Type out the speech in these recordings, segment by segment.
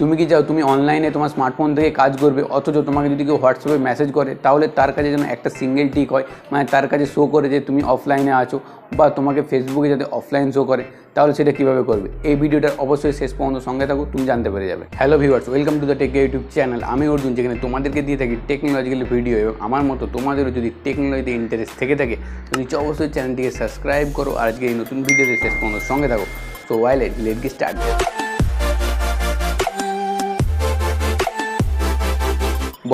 তুমি কি চাও তুমি অনলাইনে তোমার স্মার্টফোন থেকে কাজ করবে, অথচ তোমাকে যদি কেউ হোয়াটসঅ্যাপে মেসেজ করে তাহলে তার কাছে যেন একটা সিঙ্গেল টিক হয়, মানে তার কাছে শো করে যে তুমি অফলাইনে আছো, বা তোমাকে ফেসবুকে যাতে অফলাইন শো করে, তাহলে সেটা কীভাবে করবে? এই ভিডিওটার অবশ্যই শেষ পর্যন্ত সঙ্গে থাকো, তুমি জানতে পেরে যাবে। Hello viewers, welcome to the take YouTube channel. আমি অর্জুন, যেখানে তোমাদেরকে দিয়ে থাকি টেকনোলজিক্যাল ভিডিও, এবং আমার মতো তোমাদেরও যদি টেকনোলজিতে ইন্টারেস্ট থেকে থাকে তো নিচে অবশ্যই চ্যানেলটিকে সাবস্ক্রাইব করো। আর আজকে এই নতুন ভিডিওতে শেষ পর্যন্ত সঙ্গে থাকো। So let's get start.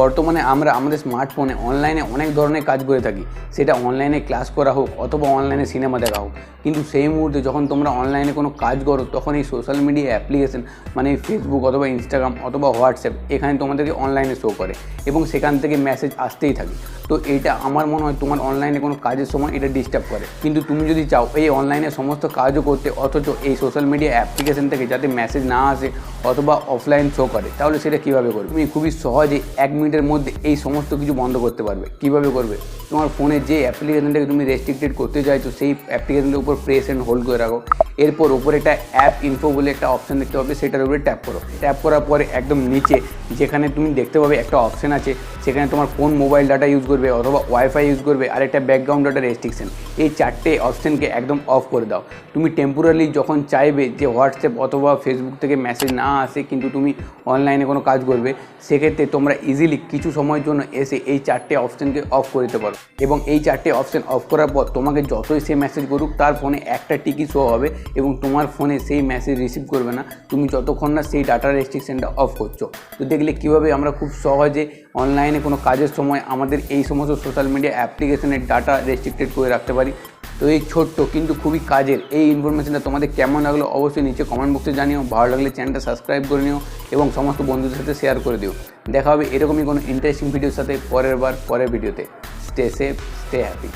বর্তমানে আমরা আমাদের স্মার্টফোনে অনলাইনে অনেক ধরনের কাজ করে থাকি, সেটা অনলাইনে ক্লাস করা হোক অথবা অনলাইনে সিনেমা দেখা হোক। কিন্তু সেই মুহূর্তে যখন তোমরা অনলাইনে কোনো কাজ করো, তখন এই সোশ্যাল মিডিয়া অ্যাপ্লিকেশন মানে ফেসবুক অথবা ইনস্টাগ্রাম অথবা হোয়াটসঅ্যাপ এখানে তোমাদেরকে অনলাইনে শো করে এবং সেখান থেকে মেসেজ আসতেই থাকে। তো এইটা আমার মনে হয় তোমার অনলাইনে কোনো কাজের সময় এটা ডিস্টার্ব করে। কিন্তু তুমি যদি চাও এই অনলাইনে সমস্ত কাজও করতে, অথচ এই সোশ্যাল মিডিয়া অ্যাপ্লিকেশন থেকে যাতে মেসেজ না আসে অথবা অফলাইন শো করে, তাহলে সেটা কীভাবে করবে? তুমি খুবই সহজে 1 মিনিটের মধ্যে এই সমস্ত কিছু বন্ধ করতে পারবে। কীভাবে করবে? তোমার ফোনে যে অ্যাপ্লিকেশনটাকে তুমি রেস্ট্রিক্টেড করতে চাইছো সেই অ্যাপ্লিকেশনটার উপর প্রেস অ্যান্ড হোল্ড করে রাখো। এরপর ওপরে একটা অ্যাপ ইনফো বলে একটা অপশান দেখতে পাবে, সেটার উপরে ট্যাপ করো। ট্যাপ করার পরে একদম নিচে যেখানে তুমি দেখতে পাবে একটা অপশান আছে, সেখানে তোমার কোন মোবাইল ডাটা ইউজ করবে অথবা ওয়াইফাই ইউজ করবে আর একটা ব্যাকগ্রাউন্ড ডাটা রেস্ট্রিকশন, এই 4টে অপশানকে একদম অফ করে দাও। তুমি টেম্পোরারি যখন চাইবে যে হোয়াটসঅ্যাপ অথবা ফেসবুক থেকে মেসেজ না আসে কিন্তু তুমি অনলাইনে কোনো কাজ করবে, সেক্ষেত্রে তোমরা ইজিলি কিছু সময়ের জন্য এসে এই 4টে অপশানকে অফ করে দিতে পারো। এবং এই 4টে অপশান অফ করার পর তোমাকে যতই সে মেসেজ করুক তার ফোনে একটা টিকি শো হবে এবং তোমার ফোনে সেই মেসেজ রিসিভ করবে না, তুমি যতক্ষণ না সেই ডাটা রেস্ট্রিকশনটা অফ করছো। তো দেখলে কীভাবে আমরা খুব সহজে অনলাইনে কোনো কাজের সময় আমাদের এই সমস্ত সোশ্যাল মিডিয়া অ্যাপ্লিকেশনের ডাটা রেস্ট্রিক্টেড করে রাখতে পারি। তো এই ছোট্ট কিন্তু খুবই কাজের এই ইনফরমেশনটা তোমাদের কেমন লাগলো অবশ্যই নিচে কমেন্ট বক্সে জানিও। ভালো লাগলে চ্যানেলটা সাবস্ক্রাইব করে নিও এবং সমস্ত বন্ধুদের সাথে শেয়ার করে দিও। দেখা হবে এরকমই কোনো ইন্টারেস্টিং ভিডিওর সাথে পরের ভিডিওতে। Stay safe, stay happy.